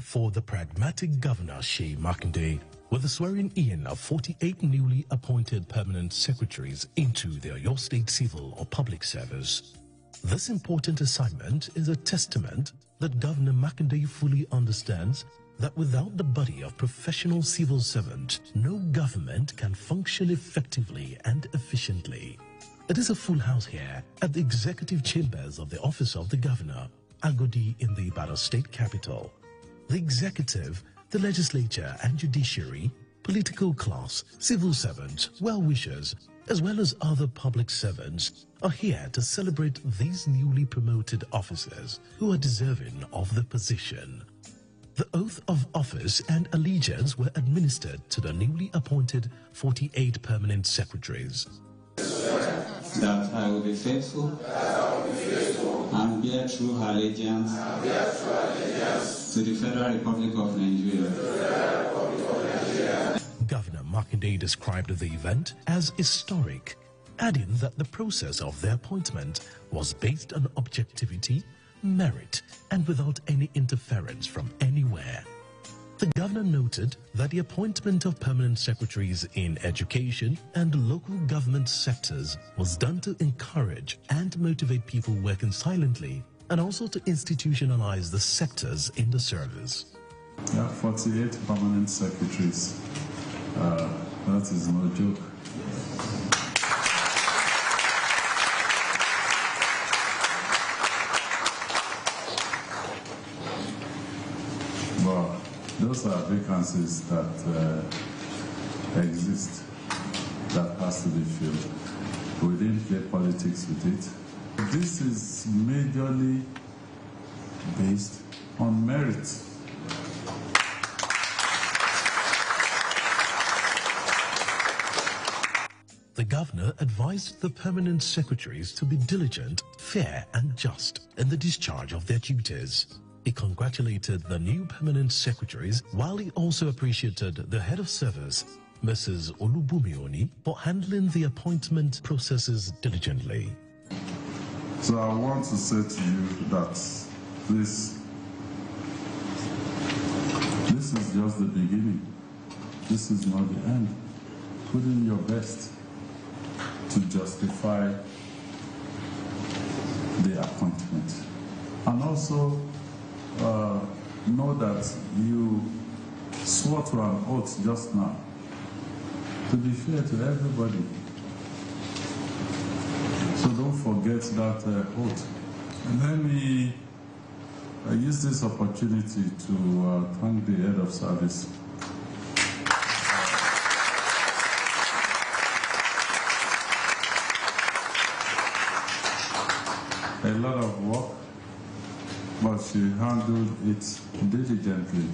for the pragmatic governor, Makinde, with the swearing-in of 48 newly appointed permanent secretaries into the Oyo State civil or public service. This important assignment is a testament that Governor Makinde fully understands that without the body of professional civil servants, no government can function effectively and efficiently. It is a full house here at the executive chambers of the office of the governor, Agodi in the Ibadan state capital. The executive, the legislature and judiciary, political class, civil servants, well-wishers, as well as other public servants are here to celebrate these newly promoted officers who are deserving of the position. The oath of office and allegiance were administered to the newly appointed 48 permanent secretaries. That I will be faithful and bear true allegiance to the Federal Republic of Nigeria. Governor Makinde described the event as historic, adding that the process of their appointment was based on objectivity, merit, and without any interference from anywhere. The governor noted that the appointment of permanent secretaries in education and local government sectors was done to encourage and motivate people working silently and also to institutionalize the sectors in the service. Yeah, 48 permanent secretaries. That is no joke. Well, those are vacancies that exist that has to be filled. We didn't play politics with it. This is majorly based on merit. The governor advised the permanent secretaries to be diligent, fair and just in the discharge of their duties. He congratulated the new permanent secretaries while he also appreciated the head of service, Mrs. Olubumioni, for handling the appointment processes diligently. So I want to say to you that this is just the beginning. This is not the end. Put in your best to justify the appointment. And also know that you swore to an oath just now to be fair to everybody. So don't forget that oath. And let me use this opportunity to thank the head of service. A lot of work, but she handled it diligently.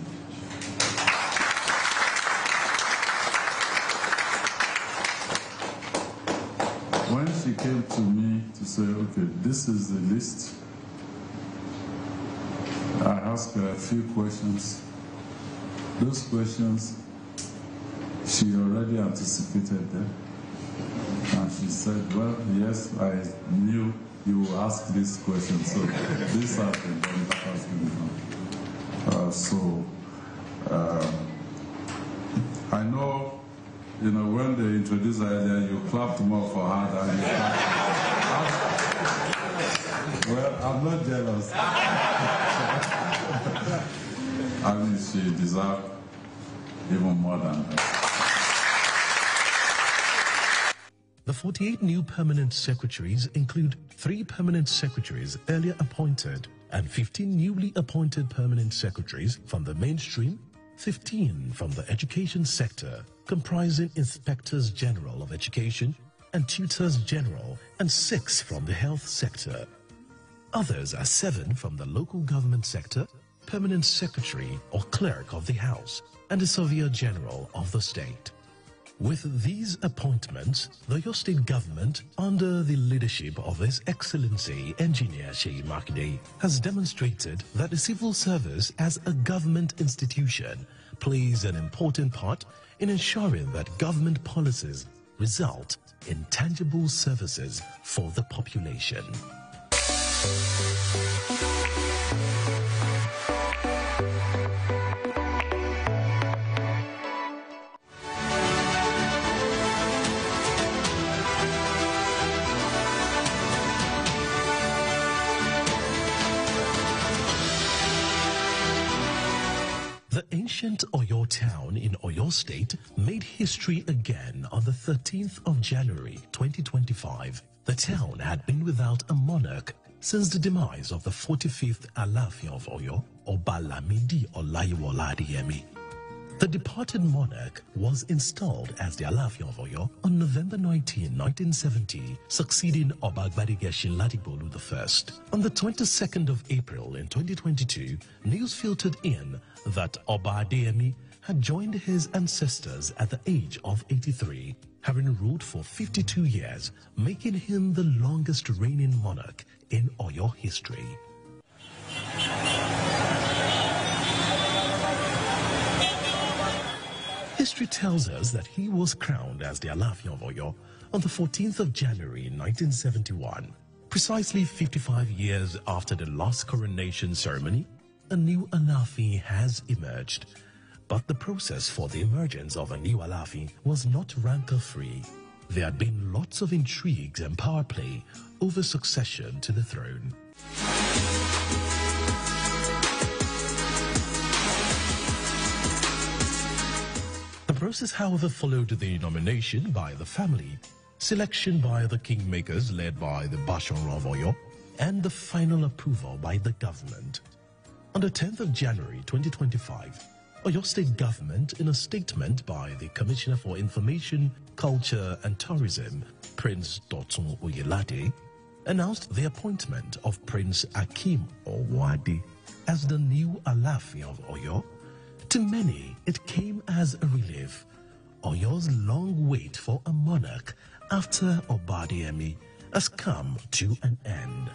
When she came to me to say, okay, this is the list, I asked her a few questions. Those questions, she already anticipated them. And she said, well, yes, I knew you will ask this question, so this has been done, that has been done. I know, when they introduced her earlier, you clapped more for her than you clapped. Well, I'm not jealous. I mean, she deserved even more than that. The 48 new permanent secretaries include 3 permanent secretaries earlier appointed and 15 newly appointed permanent secretaries from the mainstream, 15 from the education sector, comprising Inspectors General of Education and Tutors General, and 6 from the health sector. Others are 7 from the local government sector, permanent secretary or clerk of the House, and the Surveyor General of the state. With these appointments, the Oyo State government, under the leadership of His Excellency Engineer Makinde, has demonstrated that the civil service as a government institution plays an important part in ensuring that government policies result in tangible services for the population. ancient Oyo town in Oyo State made history again on the 13th of January 2025. The town had been without a monarch since the demise of the 45th Alaafin of Oyo, Oba Lamidi Olayiwola Adeyemi. The departed monarch was installed as the Alaafin of Oyo on November 19, 1970, succeeding Oba Gbadigeshin Ladigbolu I. On the 22nd of April in 2022, news filtered in that Oba Adeyemi had joined his ancestors at the age of 83, having ruled for 52 years, making him the longest reigning monarch in Oyo history. History tells us that he was crowned as the Alaafin of Oyo on the 14th of January 1971. Precisely 55 years after the last coronation ceremony, a new Alaafin has emerged. But the process for the emergence of a new Alaafin was not rancor-free. There had been lots of intrigues and power play over succession to the throne. The process, however, followed the nomination by the family, selection by the kingmakers led by the Basharu of Oyo, and the final approval by the government. On the 10th of January 2025, Oyo State Government, in a statement by the Commissioner for Information, Culture and Tourism, Prince Dotun Oyelade, announced the appointment of Prince Akeem Owade as the new Alaafin of Oyo. To many, it came as a relief. Oyo's long wait for a monarch after Oba Adeyemi has come to an end.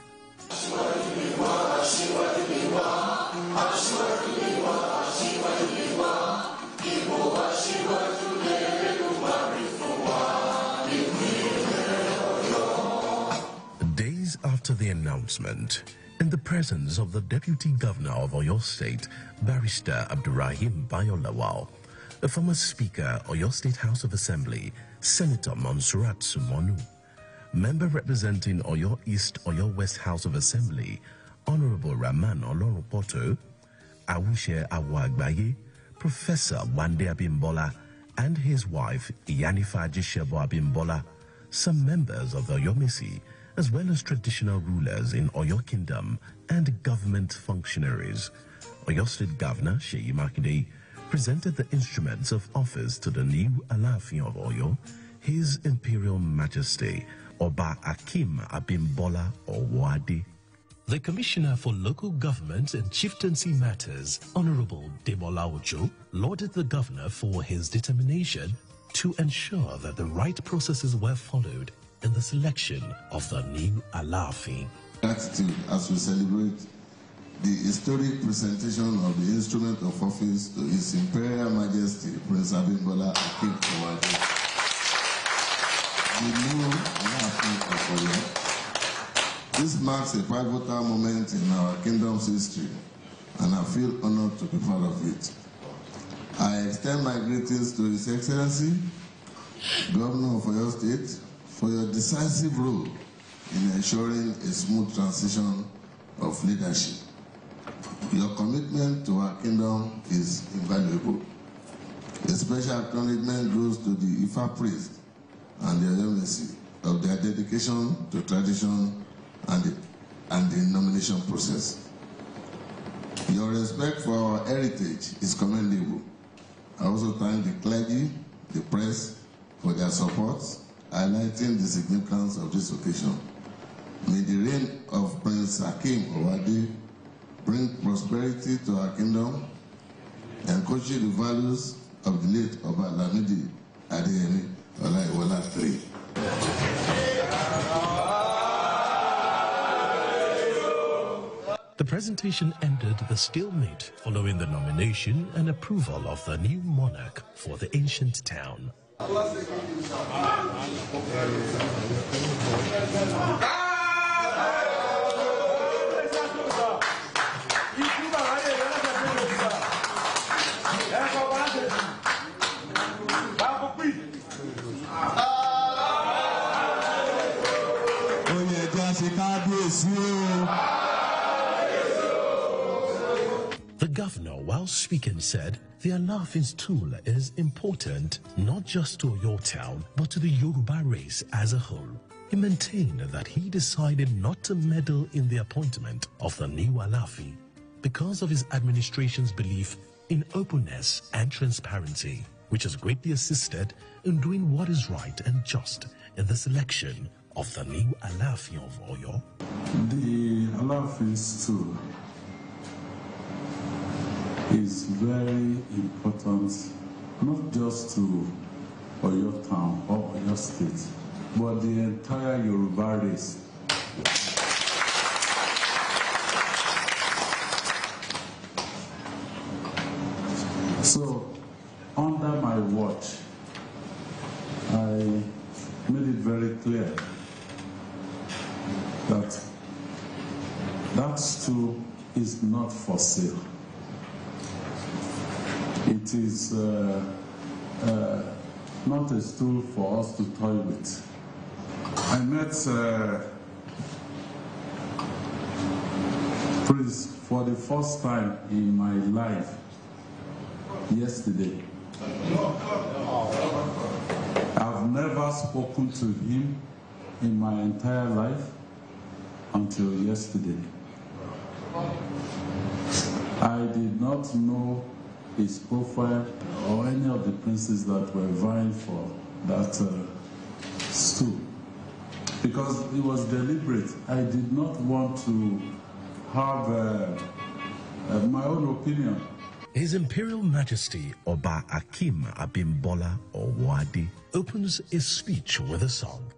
Days after the announcement, in the presence of the Deputy Governor of Oyo State, Barrister Abdurrahim Bayolawal, the former Speaker, Oyo State House of Assembly, Senator Monsurat Sumonu, member representing Oyo East, Oyo West House of Assembly, Honorable Rahman Olorupoto, Awushe Awagbaye, Professor Wande Abimbola, and his wife, Iyanifa Jishebo Abimbola, some members of the Oyomesi, as well as traditional rulers in Oyo Kingdom and government functionaries. Oyo State Governor Seyi Makinde presented the instruments of office to the new Alaafin of Oyo, His Imperial Majesty Oba Akeem Abimbola Owade. The Commissioner for Local Government and Chieftaincy Matters, Honorable Demola Ojo, lauded the Governor for his determination to ensure that the right processes were followed in the selection of the new Alaafin. Gratitude as we celebrate the historic presentation of the instrument of office to His Imperial Majesty Prince Abimbola Akeem Owade, the new Alaafin of Oyo. This marks a pivotal moment in our kingdom's history, and I feel honored to be part of it. I extend my greetings to His Excellency, Governor of Oyo State, for your decisive role in ensuring a smooth transition of leadership. Your commitment to our kingdom is invaluable. A special acknowledgement goes to the Ifa priest and the Oyomesi of their dedication to tradition and the nomination process. Your respect for our heritage is commendable. I also thank the clergy, the press, for their support, highlighting the significance of this occasion. May the reign of Prince Akeem Owade bring prosperity to our kingdom, encourage the values of the late Oba Lamidi Adeyemi Olayiwola III. The presentation ended the stalemate following the nomination and approval of the new monarch for the ancient town. The governor, while speaking, said the Alaafin's tool is important not just to your town, but to the Yoruba race as a whole. He maintained that he decided not to meddle in the appointment of the new Alaafin because of his administration's belief in openness and transparency, which has greatly assisted in doing what is right and just in the selection of the new Alaafin of Oyo. The Alaafin's tool is very important, not just to Oyo town or Oyo state, but the entire Yoruba race. So, under my watch, I made it very clear that that stool is not for sale. It is not a stool for us to toy with. I met Prince for the first time in my life yesterday. I've never spoken to him in my entire life until yesterday. I did not know his profile or any of the princes that were vying for that stool, because it was deliberate. I did not want to have my own opinion. His Imperial Majesty Oba Akim Abimbola Owadi opens his speech with a song.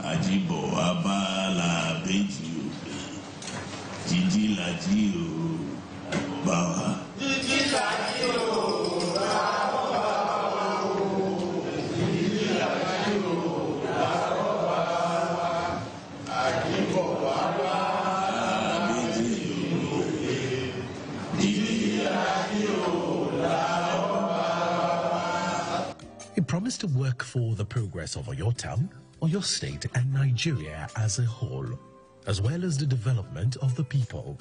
Ajibo abala beji jiji laji o bawa jiji laji o bawa jiji laji o bawa ajibo abala beji jiji laji o bawa. He promised to work for the progress of your town, or your state and Nigeria as a whole, as well as the development of the people.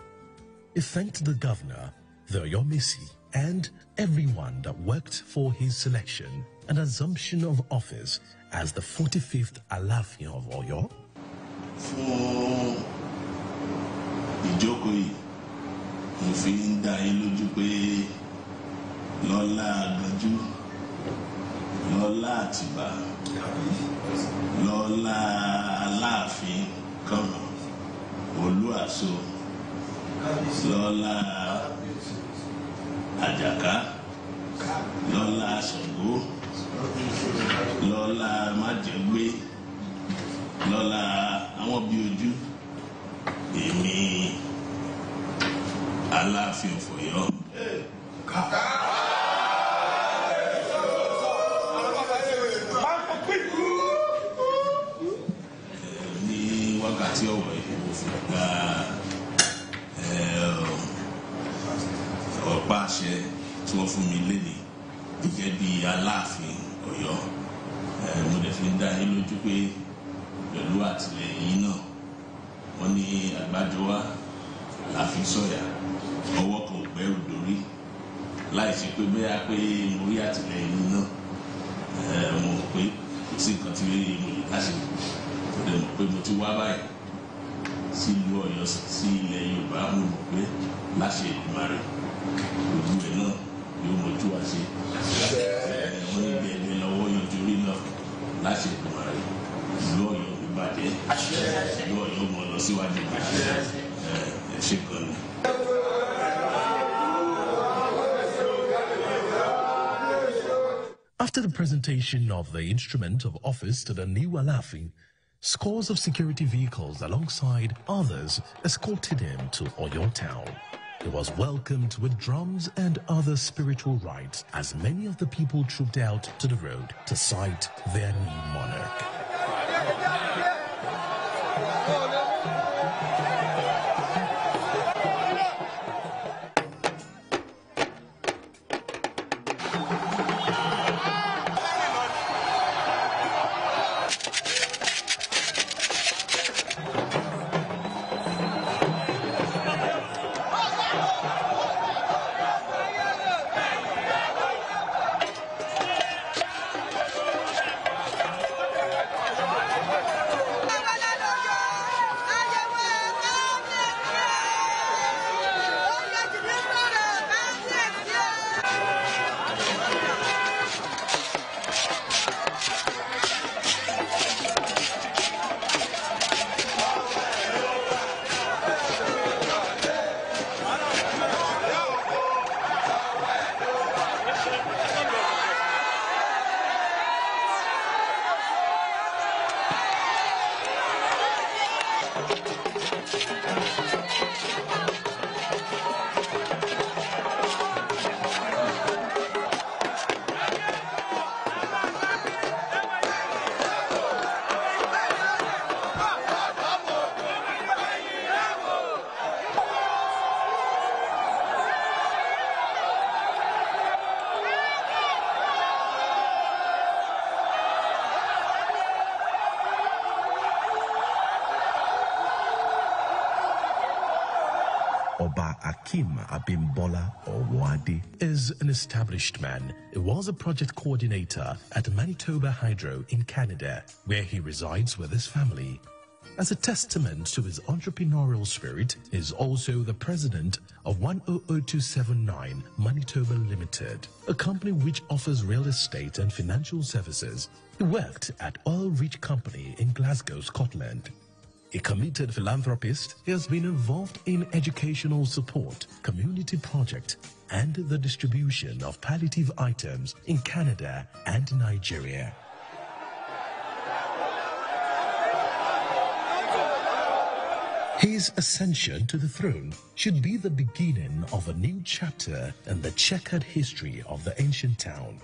He thanked the governor, the Oyomesi, and everyone that worked for his selection and assumption of office as the 45th Alaafin of Oyo. Fún ìjókòó yìí, mo fi ń dá yín lójú pé lọ́lá Aganjú, lọ́lá Àtìbà, lọ́lá Alaafin Kano, Olúàṣọ, lọ́lá Àjàká, lọ́lá Ṣàngó, lọ́lá Májẹ̀gbé, lọ́lá àwọn bí ojú, èmi Alaafin of Ọ̀yọ́. Wákàtí ọ̀wọ̀ yìí mo fi gba ọ̀pá àṣẹ tí wọ́n fún mi lénìí gẹ́gẹ́ bí Aláàfin Ọ̀yọ́. Mo dẹ̀ fi ń dá yín lójú pé pẹ̀lú àtìlẹ́yìn náà wọ́n ní àgbájọwá láfi sọ̀yà ọwọ́ kan ò gbẹ́rù dórí láì ṣe pé bẹ́ẹ̀ pé mo rí àtìlẹ́yìn náà mo rò pé kò sí nǹkan tí mo lè láṣẹ pé mo ti wá báyìí sí ìlú Ọ̀yọ́ sí ilẹ̀ Yorùbá. Mo rò pé láṣẹ Èdùmàrè ojú ẹ̀ náà yóò mọ̀jú wá sí wọ́n ní bẹ́ẹ̀ lọ́wọ́ yọjú orí náà láṣẹ Èdùmàrè ìlú Ọ̀yọ́ ìbàjẹ́ ìlú Ọ̀yọ́ mọ̀ lọ síwájú ẹ̀ ṣe kan ni. After the presentation of the instrument of office to the new Alaafin, scores of security vehicles alongside others escorted him to Oyo town. He was welcomed with drums and other spiritual rites as many of the people trooped out to the road to sight their new monarch. Oba Akim Abimbola Owade is an established man. He was a project coordinator at Manitoba Hydro in Canada, where he resides with his family. As a testament to his entrepreneurial spirit, he is also the president of 100279 Manitoba Limited, a company which offers real estate and financial services. He worked at Oil Rich Company in Glasgow, Scotland. A committed philanthropist, he has been involved in educational support, community projects, and the distribution of palliative items in Canada and Nigeria. His ascension to the throne should be the beginning of a new chapter in the checkered history of the ancient town.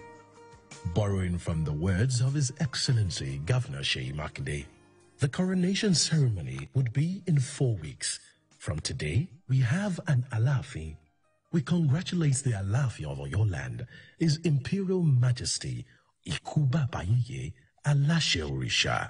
Borrowing from the words of His Excellency Governor Seyi Makinde, the coronation ceremony would be in 4 weeks. From today, we have an Alaafin. We congratulate the Alaafin of your land, His Imperial Majesty, Ikuba Bayiye Alashe Orisha.